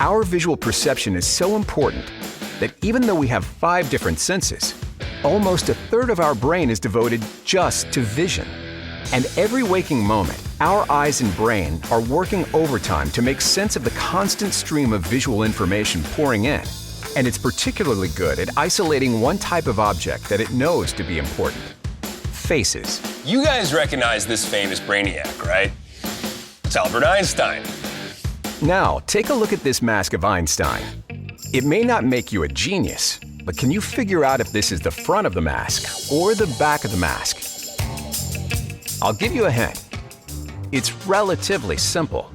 our visual perception is so important that even though we have 5 different senses, almost a third of our brain is devoted just to vision. And every waking moment, our eyes and brain are working overtime to make sense of the constant stream of visual information pouring in. And it's particularly good at isolating one type of object that it knows to be important: faces. You guys recognize this famous brainiac, right? It's Albert Einstein. Now, take a look at this mask of Einstein. It may not make you a genius, but can you figure out if this is the front of the mask or the back of the mask? I'll give you a hint. It's relatively simple.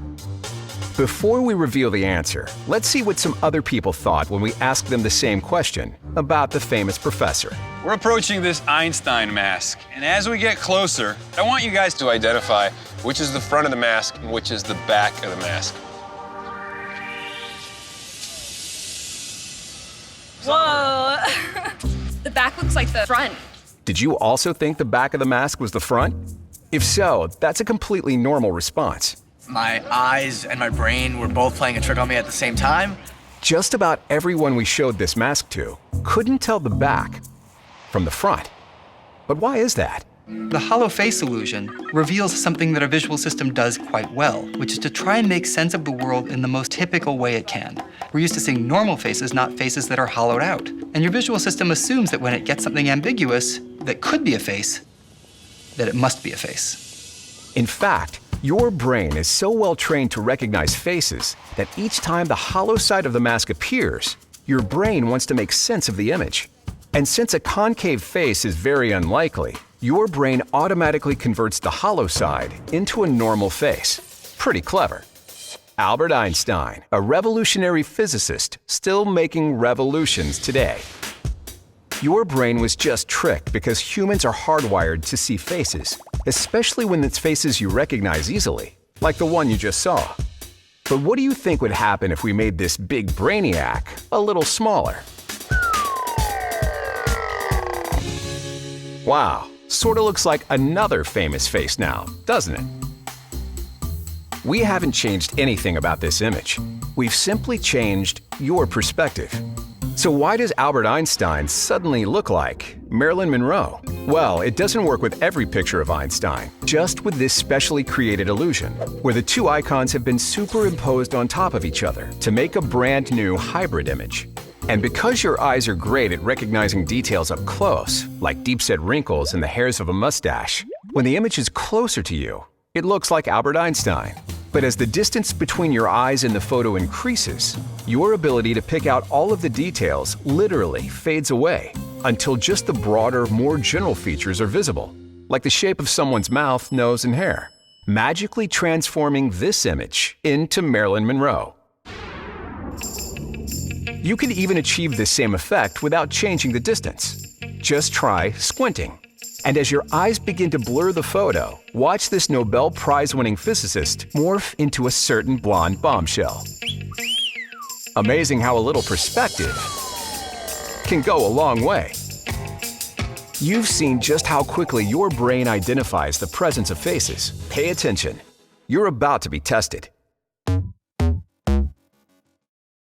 Before we reveal the answer, let's see what some other people thought when we asked them the same question about the famous professor. We're approaching this Einstein mask, and as we get closer, I want you guys to identify which is the front of the mask and which is the back of the mask. Whoa! The back looks like the front. Did you also think the back of the mask was the front? If so, that's a completely normal response. My eyes and my brain were both playing a trick on me at the same time. Just about everyone we showed this mask to couldn't tell the back from the front. But why is that? The Hollowface Illusion reveals something that our visual system does quite well, which is to try and make sense of the world in the most typical way it can. We're used to seeing normal faces, not faces that are hollowed out. And your visual system assumes that when it gets something ambiguous that could be a face, that it must be a face. In fact, your brain is so well trained to recognize faces that each time the hollow side of the mask appears, your brain wants to make sense of the image. And since a concave face is very unlikely, your brain automatically converts the hollow side into a normal face. Pretty clever. Albert Einstein, a revolutionary physicist still making revolutions today. Your brain was just tricked because humans are hardwired to see faces, especially when it's faces you recognize easily, like the one you just saw. But what do you think would happen if we made this big brainiac a little smaller? Wow, sort of looks like another famous face now, doesn't it? We haven't changed anything about this image. We've simply changed your perspective. So why does Albert Einstein suddenly look like Marilyn Monroe? Well, it doesn't work with every picture of Einstein, just with this specially created illusion, where the two icons have been superimposed on top of each other to make a brand new hybrid image. And because your eyes are great at recognizing details up close, like deep-set wrinkles in the hairs of a mustache, when the image is closer to you, it looks like Albert Einstein. But as the distance between your eyes and the photo increases, your ability to pick out all of the details literally fades away until just the broader, more general features are visible, like the shape of someone's mouth, nose, and hair, magically transforming this image into Marilyn Monroe. You can even achieve this same effect without changing the distance. Just try squinting. And as your eyes begin to blur the photo, watch this Nobel Prize-winning physicist morph into a certain blonde bombshell. Amazing how a little perspective can go a long way. You've seen just how quickly your brain identifies the presence of faces. Pay attention. You're about to be tested.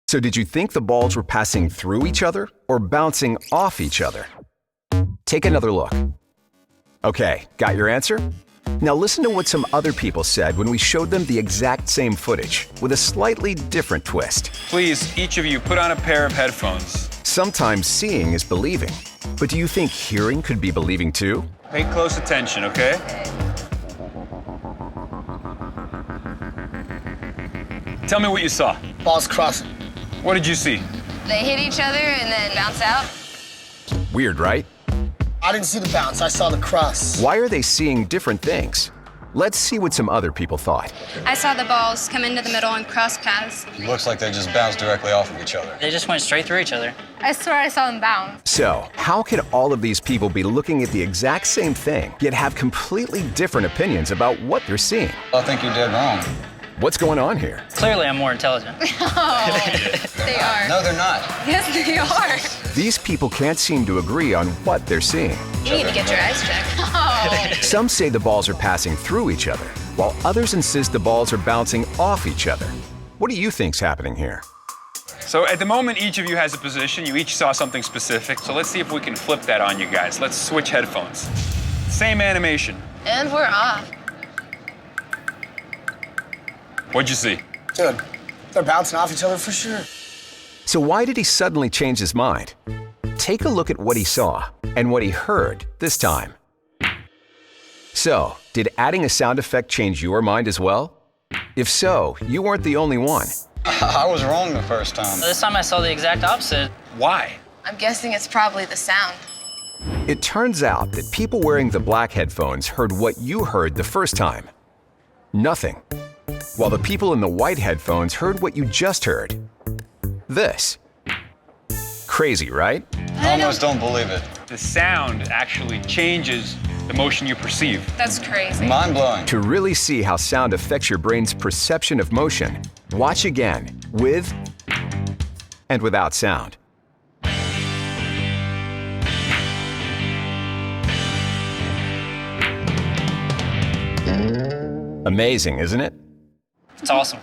So did you think the balls were passing through each other or bouncing off each other? Take another look. Okay, got your answer? Now listen to what some other people said when we showed them the exact same footage, with a slightly different twist. Please, each of you, put on a pair of headphones. Sometimes seeing is believing. But do you think hearing could be believing too? Pay close attention, okay? Tell me what you saw. Balls crossing. What did you see? They hit each other and then bounce out. Weird, right? I didn't see the bounce, I saw the cross. Why are they seeing different things? Let's see what some other people thought. I saw the balls come into the middle and cross paths. Looks like they just bounced directly off of each other. They just went straight through each other. I swear I saw them bounce. So, how can all of these people be looking at the exact same thing, yet have completely different opinions about what they're seeing? I think you did wrong. What's going on here? Clearly, I'm more intelligent. They are. No, they're not. Yes, they are. These people can't seem to agree on what they're seeing. You need to get your eyes checked. Some say the balls are passing through each other, while others insist the balls are bouncing off each other. What do you think's happening here? So at the moment, each of you has a position. You each saw something specific. So let's see if we can flip that on you guys. Let's switch headphones. Same animation. And we're off. What'd you see? Dude, they're bouncing off each other for sure. So why did he suddenly change his mind? Take a look at what he saw and what he heard this time. So, did adding a sound effect change your mind as well? If so, you weren't the only one. I was wrong the first time. This time I saw the exact opposite. Why? I'm guessing it's probably the sound. It turns out that people wearing the black headphones heard what you heard the first time. Nothing. While the people in the white headphones heard what you just heard. This. Crazy, right? I almost don't believe it. The sound actually changes the motion you perceive. That's crazy. Mind-blowing. To really see how sound affects your brain's perception of motion, watch again with and without sound. Amazing, isn't it? It's awesome.